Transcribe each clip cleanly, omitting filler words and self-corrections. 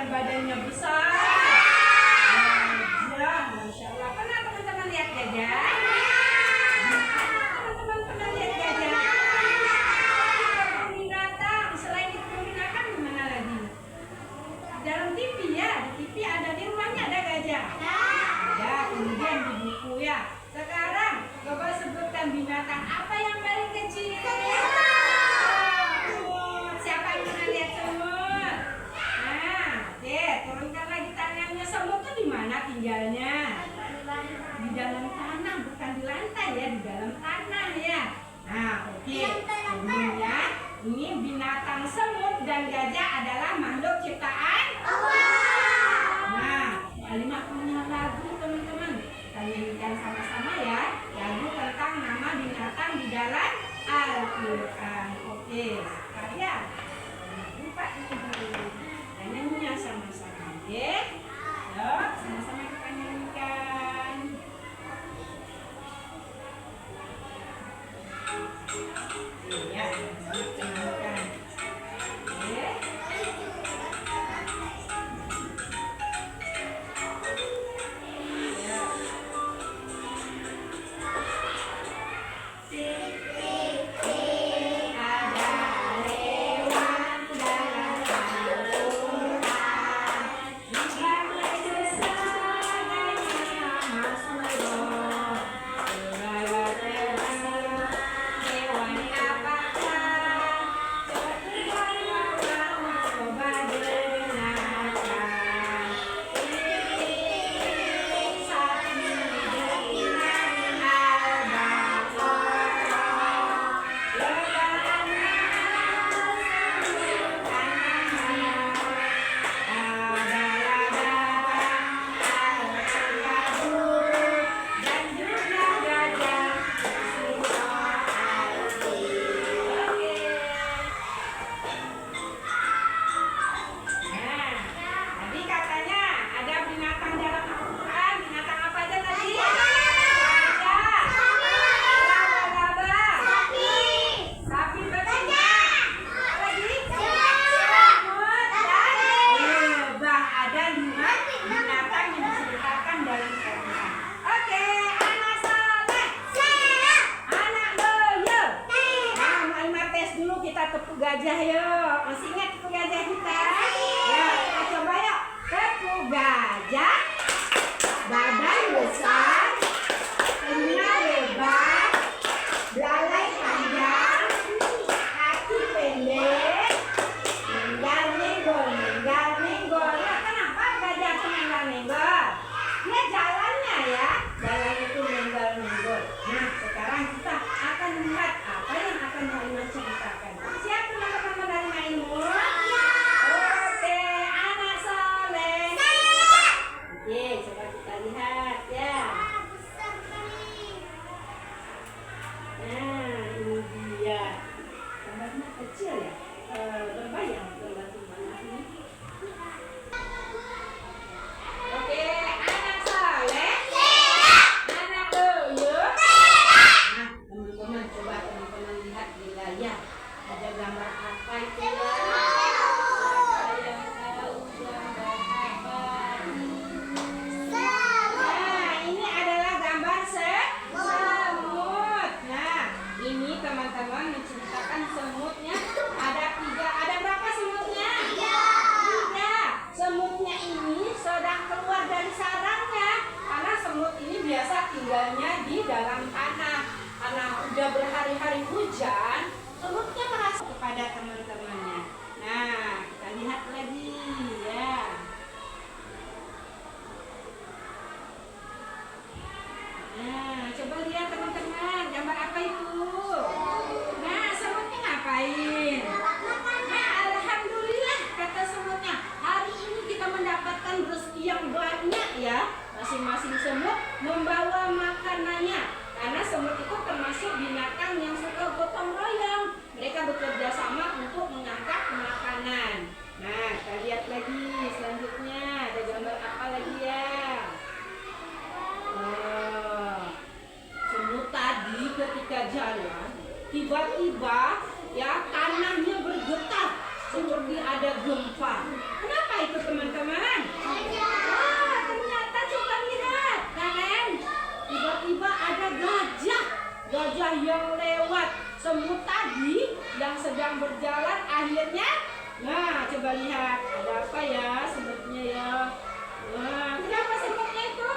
dan badannya besar. Gajah, Masya Allah. Pernah teman-teman lihat gajah? Teman-teman pernah lihat gajah? Kebun binatang. Selain di kebun binatang, di mana lagi? Dalam TV ya. Di TV ada, di rumahnya ada gajah. Ada, kemudian di buku ya. Sekarang coba sebutkan binatang apa yang paling kecil? Siapa yang pernah lihat semut? Nah, oke, turunkan lagi tangannya. Semut itu di mana tinggalnya? Di dalam tanah, bukan di lantai ya, di dalam tanah ya. Nah, oke. Kemudian ini binatang semut dan gajah adalah makhluk ciptaan Allah. Nah, Halimah punya lagu teman-teman. Kita nyanyikan sama-sama ya. Lagu tentang nama binatang di dalam Al-Quran. Oke, sekalian. Lupa itu dulu. Kita nyanyinya sama-sama. Oke. Yuk, sama-sama kita nyanyikan. Ya, kita nyanyikan. Oke. Gajah yuk, masih ingat tepuk gajah kita? Ya, kita coba yuk. Tepuk gajah, badan besar, telinga lebar, belalai panjang, kaki pendek, nenggal-nenggol. Ya, kenapa gajah itu nenggal-nenggol? Dia jalannya ya, jalannya itu nenggal-nenggol. Nah, sekarang kita akan melihat apa yang akan Halimah ceritakan. Siap teman-teman dari Maimun? Oke, anak soleh. Oke, coba kita lihat ya. Nah, ini dia. Gambarnya kecil ya. Berbayang gambar mana ini? Oke, anak soleh. Anak loyok. Nah, teman-teman coba teman-teman lihat di layar. Ada gambar apa itu ya? Siapa yang tahu gambar apa? Nah, ini adalah gambar semut. Nah, ini teman-teman menceritakan semutnya ada 3. Ada berapa semutnya? 3. Semutnya ini sedang keluar dari sarangnya. Karena semut ini biasa tinggalnya di dalam tanah. Karena udah berhari-hari hujan, semutnya merasa kepada teman-temannya. Nah, kita lihat lagi ya. Nah, coba lihat teman-teman, gambar apa itu? Nah, semutnya ngapain? Nah, alhamdulillah kata semutnya, hari ini kita mendapatkan rezeki yang banyak ya. Masing-masing semut membawa makanannya. Karena semut itu termasuk binatang yang suka gotong royong. Mereka bekerja sama untuk mengangkat makanan. Nah, kita lihat lagi selanjutnya. Ada gambar apa lagi ya? Semut tadi ketika jalan, tiba-tiba ya tanahnya bergetar seperti ada gempa. Kenapa itu teman-teman? Nah, coba lihat ada apa ya semutnya ya. Nah, kenapa semutnya itu?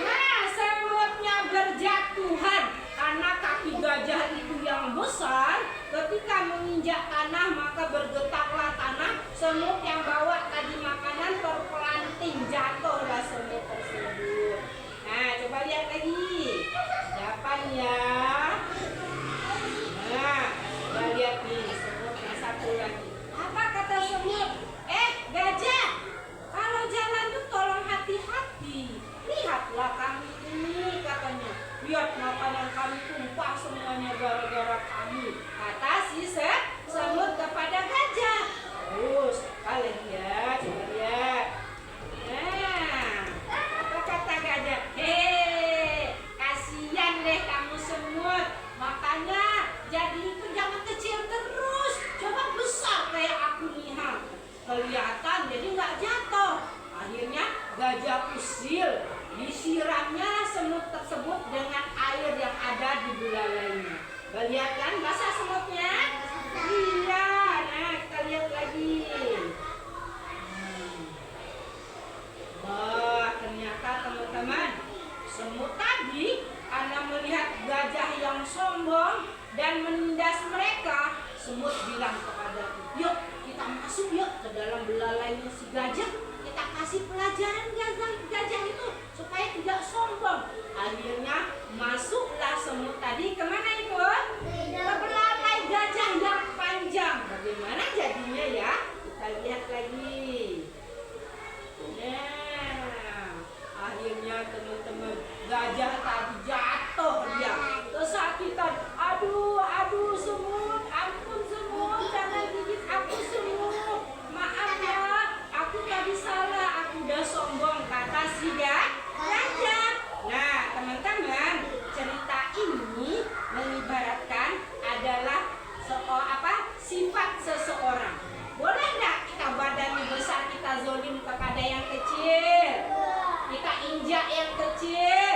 Nah, semutnya berjatuhan karena kaki gajah itu yang besar. Ketika menginjak tanah maka bergetarlah tanah. Semut yang bawa tadi makanan terpelanting, jatuhlah semut tersebut. Nah, coba lihat lagi. Siapa nih ya? Nah, coba lihat nih semut yang satu lagi. Apa kata semut? Gajah, kalau jalan tuh tolong hati-hati. Lihatlah kami ini katanya. Lihat makanan kami tumpah semuanya gara-gara kami. Kata si semut kepada gajah. Terus, kalian ya, coba lihat. Nah, apa kata gajah? Kasihan deh kamu semut. Makanya jadi itu jangan kecil terus. Coba besar kayak aku nih. Kelihatan jadi nggak jatuh. Akhirnya gajah usil. Disiramnya semut tersebut dengan air yang ada di bulalainya. Lihat kan basah semutnya? Iya. Nah, kita lihat lagi. Wah, ternyata teman-teman, semut tadi karena melihat gajah yang sombong dan menindas mereka, semut bilang kepada, yuk kita masuk yuk ke dalam belalainya si gajah. Kita kasih pelajaran gajah itu supaya tidak sombong. Akhirnya masuklah semut tadi kemana itu? Ke belalai gajah yang panjang. Bagaimana jadinya ya? Kita lihat lagi. Nah, akhirnya teman-teman gajah tadi jatuh dia kesakitan. Aduh semut, ampun semut, jangan gigit aku semut. Maaf ya, aku tadi salah, aku udah sombong, kata si gajah. Nah, teman-teman, cerita ini mengibaratkan adalah sifat seseorang. Boleh nggak kita badannya besar kita zolim kepada yang kecil? Kita injak yang kecil?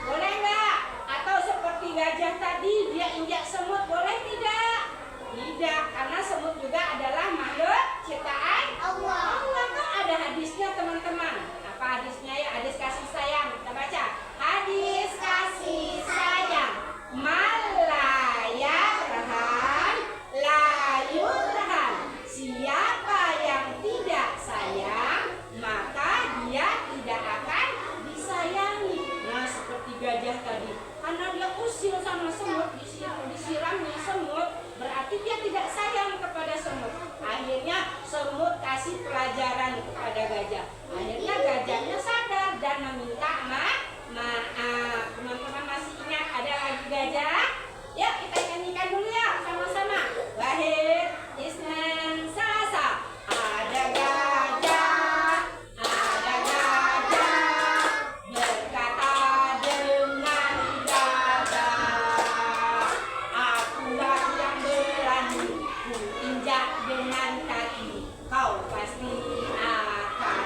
Boleh nggak? Atau seperti gajah tadi dia injak semut, boleh tidak? Tidak, karena semut juga adalah makhluk ciptaan Allah. Allah kan ada hadisnya teman-teman. Apa hadisnya ya? Hadis kasih sayang. Kita baca. Hadis kasih sayang. Malayarham layurham. Siapa yang tidak sayang, maka dia tidak akan disayangi. Nah, seperti gajah tadi, karena dia usil sama semut, disiramnya semut, berarti dia tidak sayang kepada semut. Akhirnya semut kasih pelajaran kepada gajah. Akhirnya gajahnya sadar dan meminta maaf. Teman-teman masih ingat ada lagi gajah? Yuk kita nyanyikan dulu ya sama-sama. Wahid Isnan Salasa. Ada gajah berkata dengan gagah, akulah yang berani, ku injak dengan kaki, kau pasti akan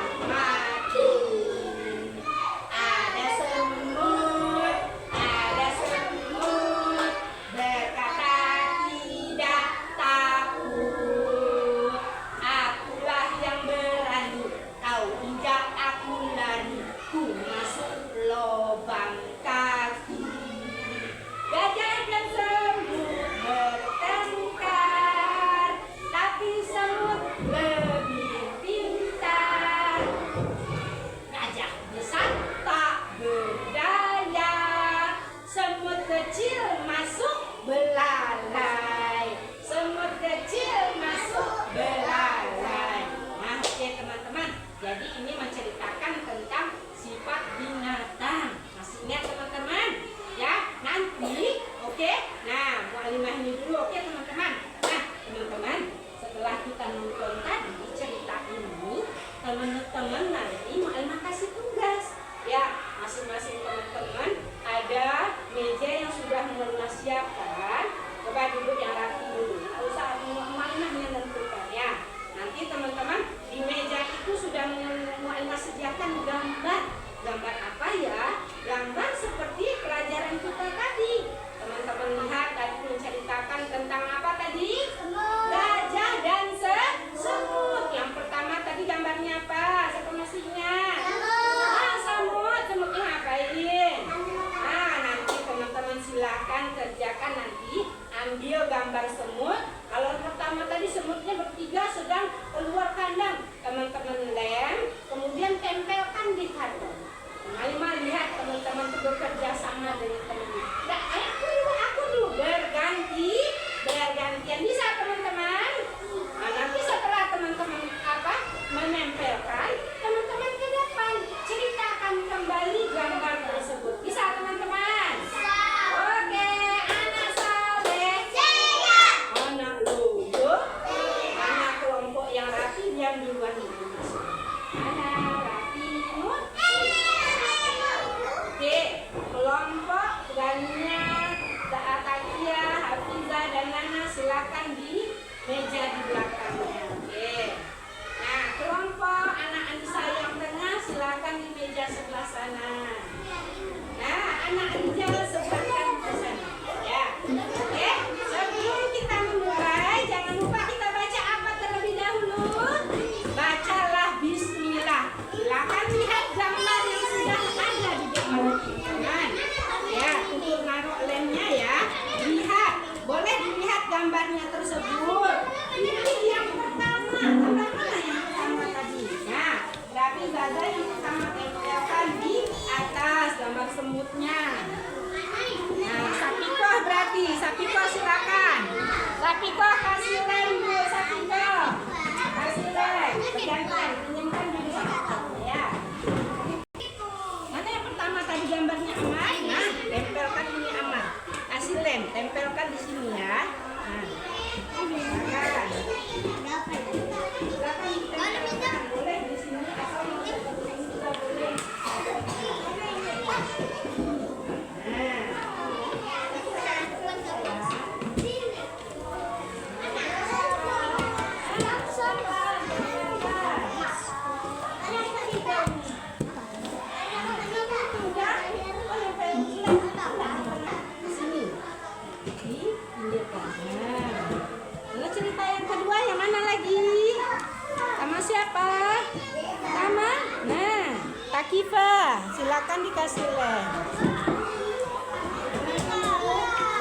silakan dikasih lem.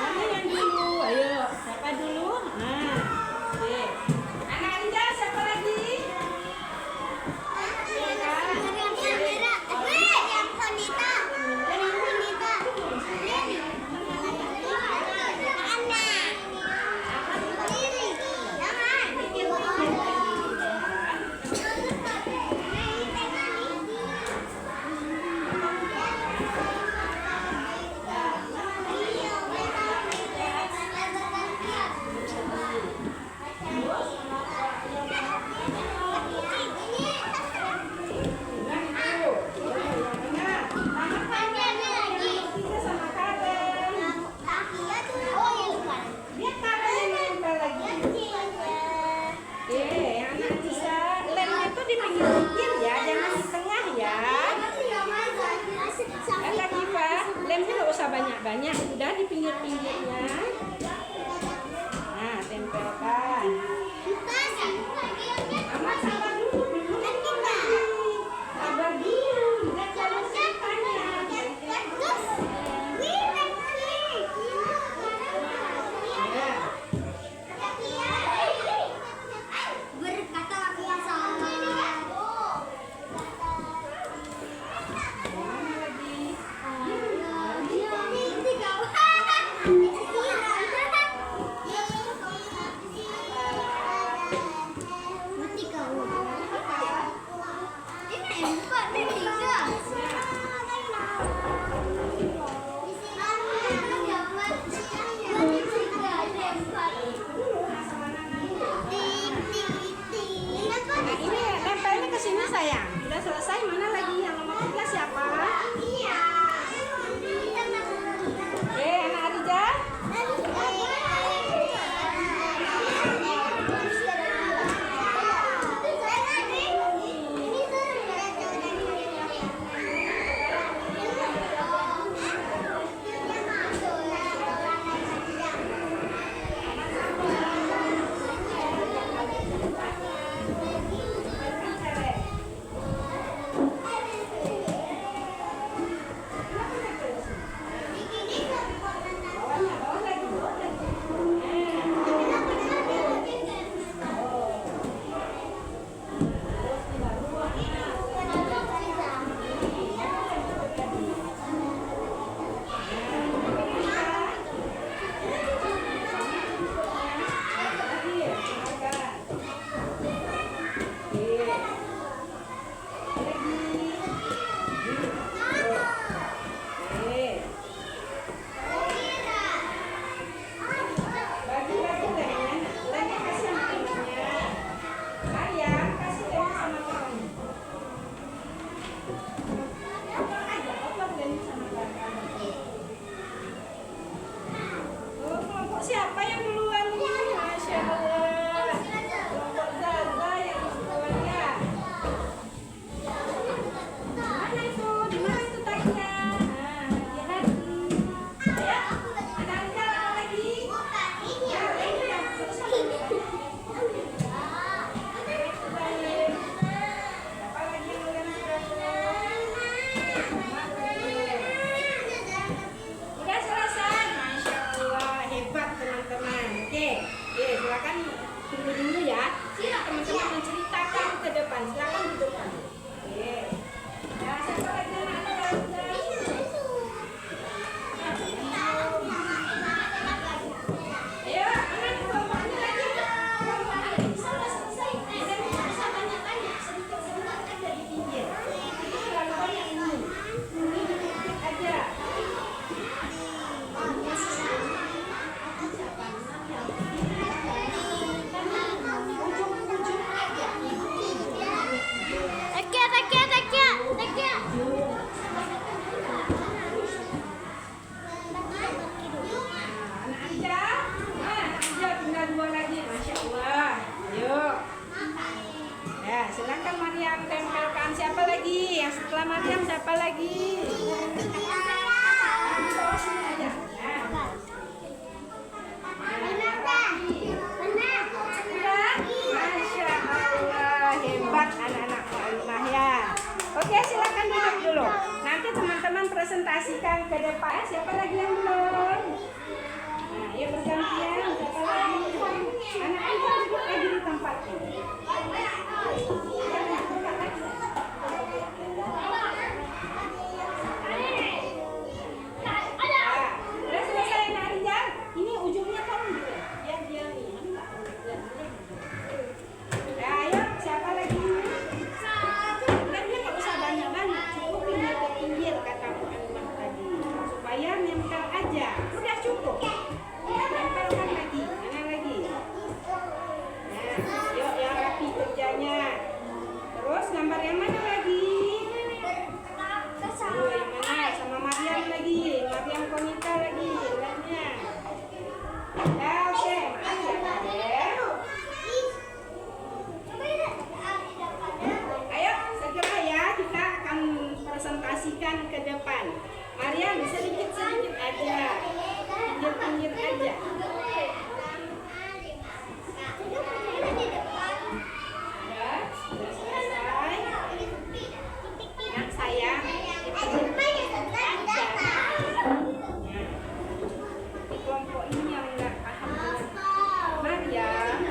Mana yang dulu? Ayo, siapa dulu? Nah, oke. Anak Rinda, siapa lagi? Banyak udah di pinggir-pinggirnya. Nah, tempelkan. Amat sabar dulu, sabar dulu. Lihat jalan ceritanya. Berkata aku yang salah. Sayang, udah selesai. Mana lagi yang nomor 3 siapa? Oke, anak Arija. Siapa yang duluan nih? Masya Allah. Kelompok Zaza yang duluan ya. Mana itu? Di mana itu tagnya? Nah, hati-hati. Ayo, ada Rizal apa lagi? Ya, ini yang terus apa lagi? Siapa lagi yang udah udah selesai? Masya Allah, hebat teman-teman. Oke, silakan tunggu dulu ya. Silakan teman-teman menceritakan ke depan. Silakan di depan. Oke. Ya, siapa lagi yang ada? Ayo, anak kelompoknya lagi. Kelompoknya lagi sudah selesai. Dan bisa tanya-tanya sedikit-sedikit aja di pinggir. Itu terlalu banyak ini. Ini dikit aja. Silakan Mariam tempelkan. Siapa lagi? Yang setelah Mariam siapa lagi? Masya Allah, hebat anak-anak Pak Rumah ya. Oke, silakan duduk dulu. Nanti teman presentasikan ke depan. Siapa lagi yang belum? Nah, ya bergantian. Siapa lagi? Anak-anak duduk lagi di tempatnya. Udah selesai Nak Rijal. Ini ujungnya kan gitu. Biar dia nih. Nah, ayo siapa lagi? Dan dia nggak usah banyak-banyak. Cukup pinggir ke pinggir kata Bu Animah tadi. Supaya nempel aja. Udah cukup. Nempelkan lagi. Mana lagi? Nah, yuk yang rapi kerjanya. Terus gambar yang mana lagi? Yang mana? Sama Mariam lagi. Mariam Komika lagi. Lihatnya. Ya, oke. Ayo, segera ya kita akan presentasikan ke depan. Mariam, sedikit-sedikit aja. Pinggir-pinggir aja. Ya, sudah selesai. Nak sayang, di kelompok ini yang nggak paham Mariam,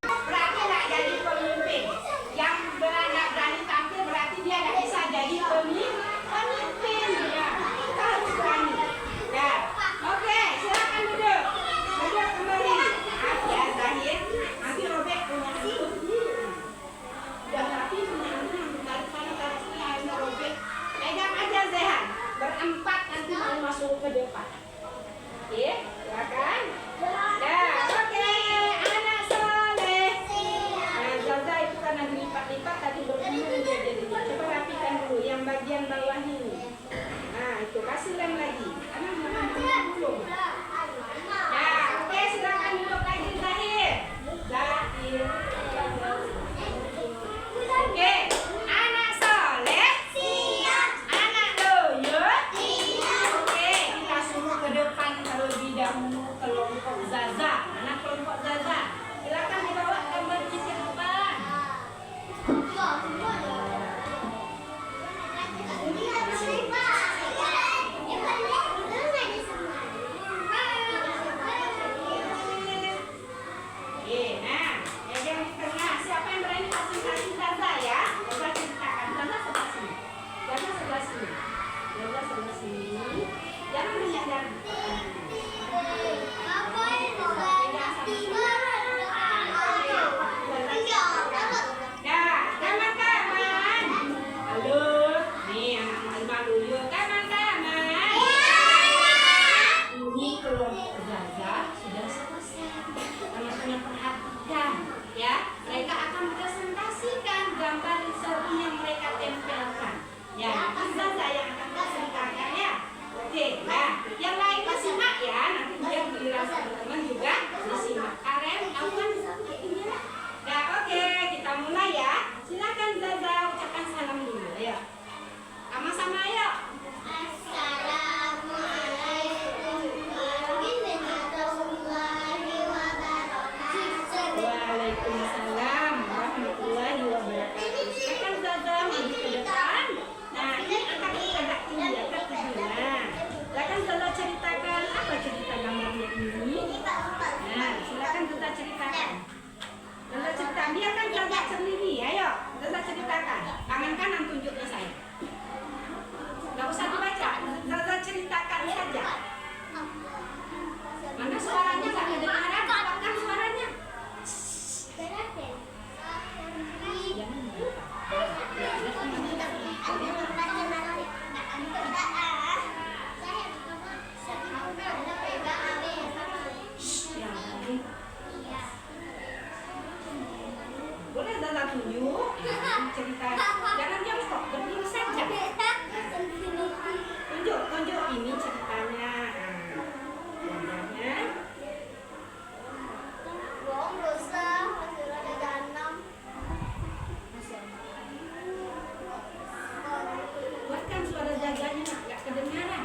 berarti nggak jadi pemimpin. Yang nggak berani tampil berarti dia nggak bisa jadi pemimpin. Ya, kita harus berani. Ya, oke, silakan duduk. Duduk kembali. Maaf ya Zahir, nanti robek punya itu. Udah rapi punya itu tarik sana tarik sini akhirnya robek. Pegang aja Zehan. Berempat nanti mau masuk ke depan. Oke, silakan. Nah, oke, anak soleh. Nah, Zaza itu karena dilipat-lipat tadi bergulung dia jadinya. Coba rapikan dulu yang bagian bawah ini. Nah, itu kasih lem lagi. Karena belum. Nah, oke, silakan duduk lagi Zahir. Zahir. Oke, anak soleh. Anak loyot. Oke, kita suruh ke depan terlebih dahulu kelompok Zaza. Mana kelompok Zaza? Silakan dibawa gambar di depan. Oke, nah, yang di tengah. Siapa yang berani presentasi Zaza ya? Zaza ceritakan. Zaza sebelah sini. Zaza sebelah sini. Zaza sebelah sini. Jangan banyak jangan. Nah, kawan-kawan. Halo, nih anak malu-malu yuk. Kawan-kawan. Ini kelompok Zaza sudah selesai. Teman-teman perhatikan ya. Mereka akan presentasikan gambar seperti yang mereka tempelkan. Ya, nanti Zaza yang akan presentasikan ya. Oke, nah yang lain disimak ya. Nanti biar giliran teman-teman juga disimak. Karen, kamu kan ini lah. Nah, oke, kita mulai ya. Silakan Zaza ucapkan salam dulu ya. Sama-sama yuk. Waalaikumsalam warahmatullahi wabarakatuh. Silakan Zaza maju ke depan. Nah, ini akan agak tinggi, agak tinggi. Nah, silakan Zaza ceritakan apa cerita gambarnya ini. Nah, silakan Zaza ceritakan. Zaza ceritakan, biarkan Zaza sendiri. Ayo, Zaza ceritakan. Tangan kanan tunjuknya saya. Nggak usah dibaca, Zaza ceritakan saja. Mana suaranya nggak kedengaran? Apakah suaranya? Boleh Zaza tunjuk cerita. Jangan diam kok, berdiri saja. Tunjuk ini ceritanya. Gambarnya. Buatkan suara Zazanya nggak kedengaran.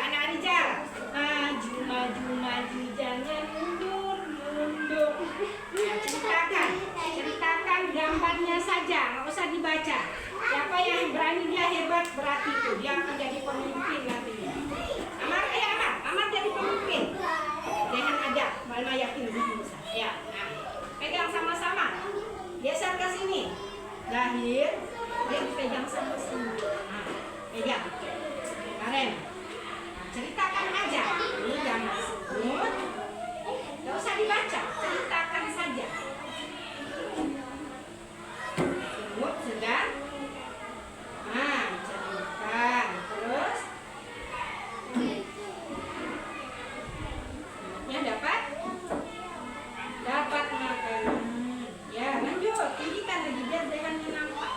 anak Rijal. Maju, maju, maju, jangan mundur, mundur. Nah, ceritakan gambarnya saja, nggak usah dibaca. Siapa yang berani dia hebat berarti itu dia akan jadi pemimpin nantinya. Amar jadi pemimpin. Jangan ada, mana yakin lebih besar. Ya, nah, pegang sama-sama. Geser ke sini. Lahir, dia dipegang sama sini. Nah, pegang. Karen, ceritakan aja. Ini jangan sebut. Gak usah dibaca, ceritakan saja. Semut sedang. Nah, ceritakan. Terus. Semutnya dapat makanan. Ya, lanjut. Tinggikan lagi biar jalannya nampak.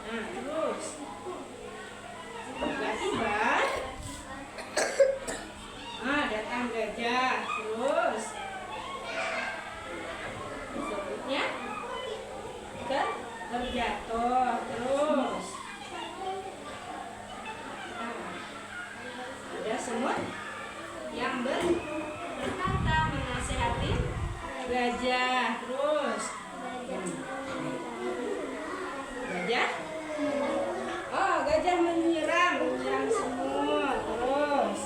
Nah, terus. Tiba-tiba. Datang gajah. Terus. Semutnya terjatuh. Terus. Ada semut yang berkata menasehati gajah. Terus gajah, gajah menyerang semut. Terus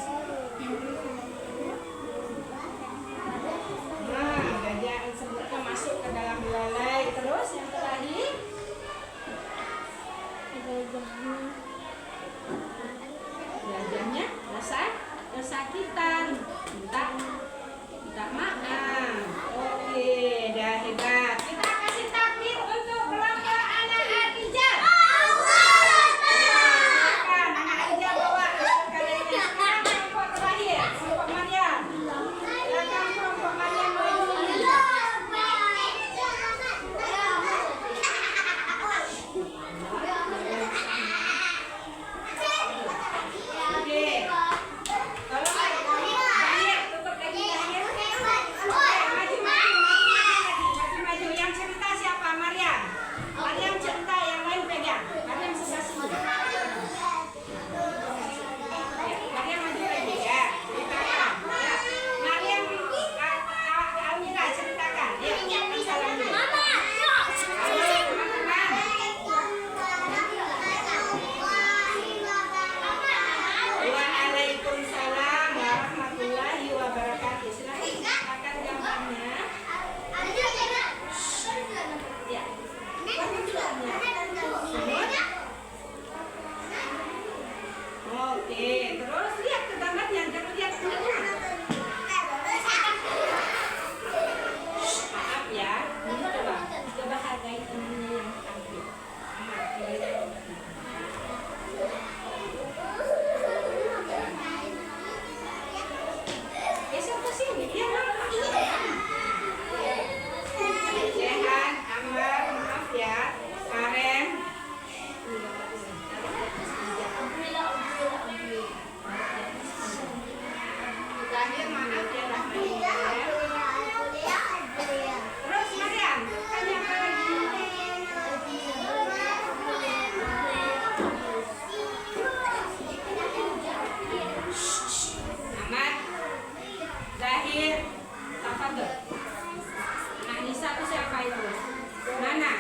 gajah semutnya masuk ke dalam belalai. Terus yang terakhir gajahnya kesakitan, minta maaf. Oke, dah hebat. Kita kasih takbir untuk kelompok anak Adijah. Silakan anak Adijah bawa sekaliannya. Sekarang kelompok terakhir, kelompok Maryam. Silakan kelompok Maryam maju. Oke, terus lihat ke gambarnya, jangan lihat ke depan. Maaf ya, ini coba hargai temennya yang tampil. Geser ke sini, dia nampak. Jehan, Amar, maaf ya, Karen. Lahir maaf ya Rahmani ya. Terus Maryam, tanya apa lagi? Ahmad, Zahir, tafadhol. Anak Nisa itu siapa itu? Mana?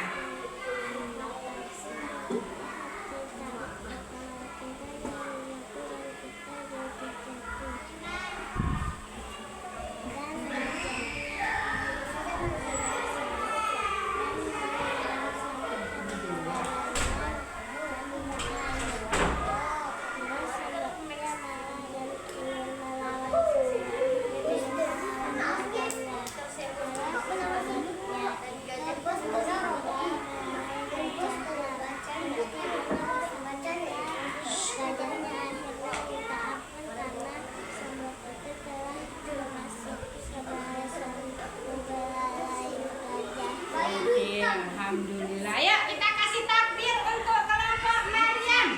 Alhamdulillah. Ayo kita kasih takbir untuk kelompok Maryam.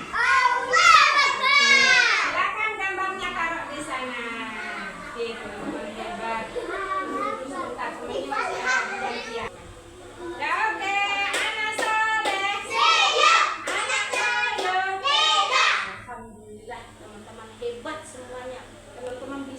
Silakan gambarnya taruh di sana. Oke, kelompok hebat. Ya, oke, anak soleh. Anak soleh. Alhamdulillah, teman-teman hebat semuanya.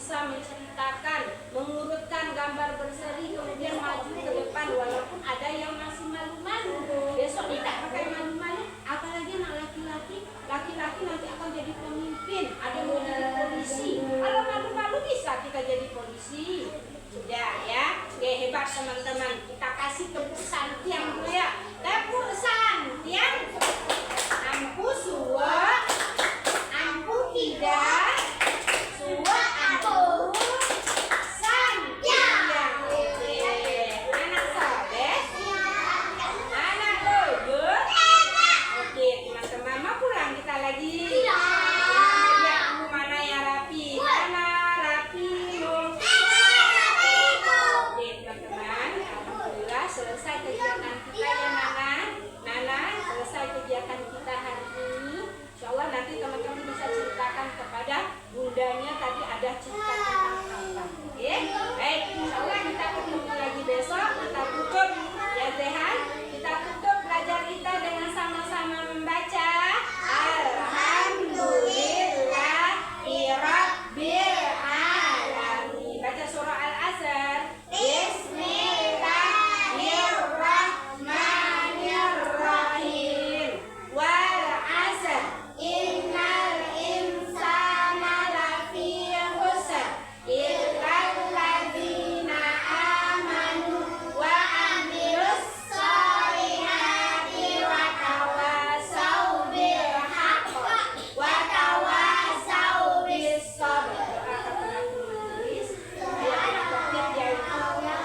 bisa menceritakan, mengurutkan gambar berseri, kemudian maju ke depan walaupun ada yang masih malu-malu. Besok tidak pakai malu-malu, apalagi anak laki-laki. Laki-laki nanti akan jadi pemimpin, ada yang mau jadi polisi. Kalau malu-malu bisa kita jadi polisi. Sudah ya, oke, hebat teman-teman. Kita kasih tepuk santiang dulu ya. Tepuk santiang. Ampu suwa, ampu tidak, suwa ampu santiang. Anak sabes, anak doyut. Oke teman-teman, mau pulang kita lagi. Ya, mana yang rapi? Mana rapi? Oke teman-teman, alhamdulillah selesai kegiatan kita ya Nana. Nana, selesai kegiatan kita hari ini. Insya Allah nanti teman-teman bisa ceritakan kepada bundanya tadi ada cerita tentang apa. Oke, baik. Insya Allah kita ketemu lagi besok. Kita tutup ya Zehan. Kita tutup belajar kita dengan sama-sama membaca Alhamdulillahirabbil alamin. Baca surah Al-Asr. Bismillahirrahmanirrahim. Wal 'asr. Innal insana lafi khusr. Illal ladzina amanu wa 'amilus sholihati wa tawassaw bil haqq wa tawassaw bis sabr. Doa kata majelis. Biar topik yang doa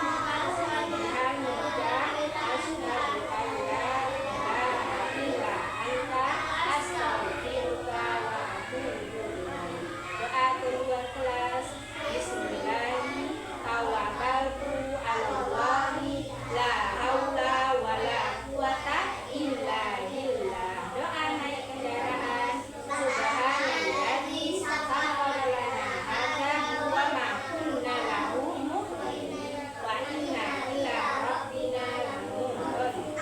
kedua kelas. Bismillahirrahmanirrahim. Tawakkaltu 'alallahi la haula wala quwata illa billah. Doa naik kendaraan. Subhanalladzi sakhkhara lana hadza wa ma kunna lahu muqrinin wa inna ila rabbina lamunqalibun.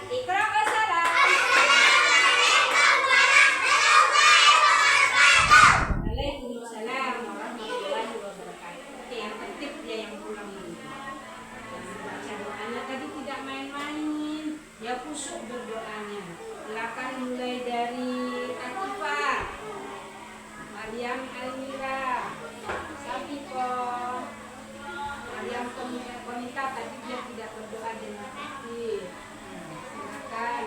Iqra salam. Waalaikumsalam warahmatullahi wabarakatuh. Oke, yang tertib dia yang pulang dulu. Baca doanya tadi tidak main-main. Ya kusuk berdoanya. Silakan mulai dari Atifah, Maryam Almira, Safiko, Maryam Komita tadi dia tidak berdoa dengan aktif. Silakan.